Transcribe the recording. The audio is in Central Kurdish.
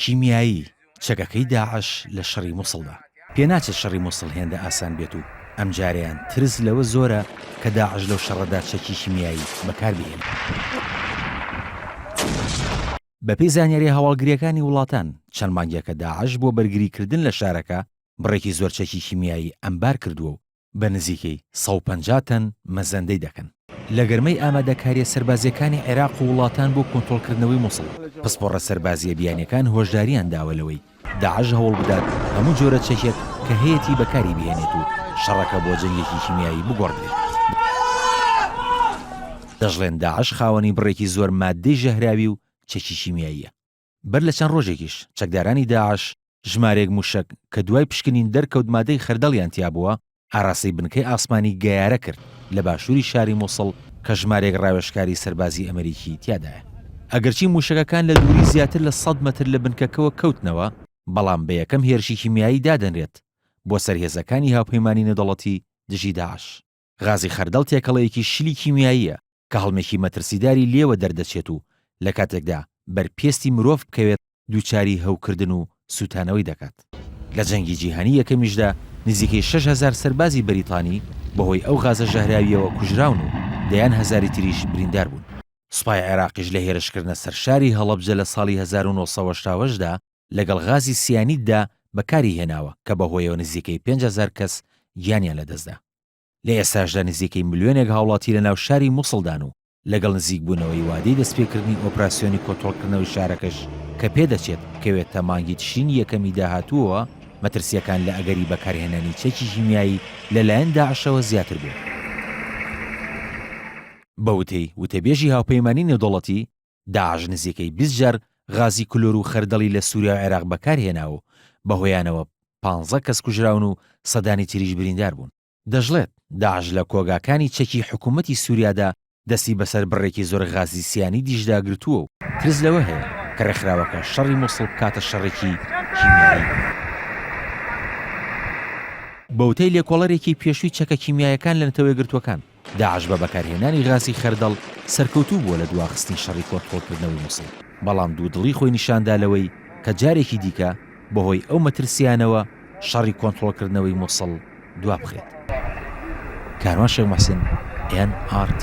کیمیایی چەکەکەی داعش لە شەڕی مووسڵدا پێناچێت شەڕی مووسڵ هێندە ئاسان بێت و ئەم جاریان ترس لەوە زۆرە کە داعش لەو شەڕەدا چەکی کیمیایی بەکاربهێنێت. بەپێی زانیاری هەواڵگریەکانی وڵاتان چەند مانگێکە داعش بۆ بەرگریکردن لە شارەکە بڕێکی زۆر چەکی کیمیایی ئەمبار کردووە و بە نزیکەی 150 تەن مەزەندەی دەکەن. لە گەرمەی ئامادەکاریە سەربازیەکانی عێراق و وڵاتان بۆ کۆنتڕۆڵکردنەوەی مووسڵ پسپۆڕە سەربازیە بیانیەکان هۆشداریان داوەلەوەی داعش هەوڵ بدات هەموو جۆرە چەکێک کە هەیەی بەکاری بهێنێت و شەڕەکە بۆ جەنگێکی کیمیایی بگۆڕدرێت. دەژڵێن داعش خاوەنی بڕێکی زۆر مادەی ژەهراوی و چەکی کیمیاییە. بەر لە چەند ڕۆژێکیش چەکدارانی داعش ژمارێک موشک کە دوای پشکنین دەرکەوت مادەی خەردەڵیان تیا بووە ئاراستەی بنکەی ئاسمانی گەیارە کرد لە باشووری شاری مووسڵ کە ژمارێک ڕاوێژکاری سەربازی ئەمریکی تیادایە. ئەگەرچی موشەکەکان لە دووری زیاتر لە 100 مەتر لە بنکەکەوە کەوتنەوە بەڵام بە یەکەم هێرشی کیمیایی دادەنرێت بۆ سەرهێزەکانی هاوپەیمانی نێودەوڵەتی دژی داعش. غازی خەردەڵ تێکەڵەیەکی شلی کیمیاییە کە هەڵمێکی مەترسیداری لێوە دەردەچێت و لە کاتێکدا بەرپێستی مرۆڤ بکەوێت دووچاری هەوکردن و سوتانەوەی دەکات. لە جەنگی جیهانی یەکەمیشدا نزیکەی 6,000 سەربازی بەریتانی بەهۆی ئەو غازە ژەهراویەوە کوژراون و دەیان هەزاری تریش بریندار بوون. سوپای عێراقیش لە هێرشکردنە سەرشاری هەڵەبجە لە ساڵی 1970دا لەگەڵ غازی سیانیددا بەکاری هێناوە کە بەهۆیەوە نزیکەی 5,000 کەس گیانیان لەدەستدا. لە ئێستاشدا نزیکەی ملیۆنێک هاوڵاتی لە ناو شاری مووسڵدان و لەگەڵ نزیک بوونەوەی وادەی دەستپێکردنی ئۆپراسیۆنی کۆنتڕۆڵکردنەوەی شارەکەش کە پێدەچێت کەوێتە مانگی تشرینی یەکەمی داهاتووەوە مەترسیەکان لە ئەگەری بەکارهێنانی چەکی کیمیایی لەلایەن داعشەوە زیاتر بوو. بەوتەی وتەبێژی هاوپەیمانی نێودەوڵەتی داعش نزیکەی 20 جار غازی کلۆر و خەردەڵی لە سووریا و عێراق بەکارهێناوە بەهۆیانەوە 15 کەس کوژراون و سەدانی تریش بریندار بوون. دەژڵێت داعش لە کۆگاکانی چەکی حکوومەتی سووریادا دەستی بەسەر بڕێکی زۆر غازی سیانی دیژدا گرتووە و ترس لەوە هەیە کە ڕێکخراوەکە شەڕی مووسڵ کاتە شەڕێکی کیمیایی. بەوتەی لێکۆڵەرێکی پێشووی چەکە کیمیایەکان لە نەتەوەی گرتوەکان داعش بە بەکارهێنانی غازی خەردەڵ سەرکەوتوو بووە لە دواخستنی شەڕی کۆنتڕۆڵکردنەوەی مووسڵ بەڵام دوودڵی خۆی نیشاندا لەوەی کە جارێکی دیکە بەهۆی ئەو مەترسیانەوە شەڕی کۆنتڕۆڵکردنەوەی مووسڵ دوا بخێت. کاروان شێخ موحسین NRT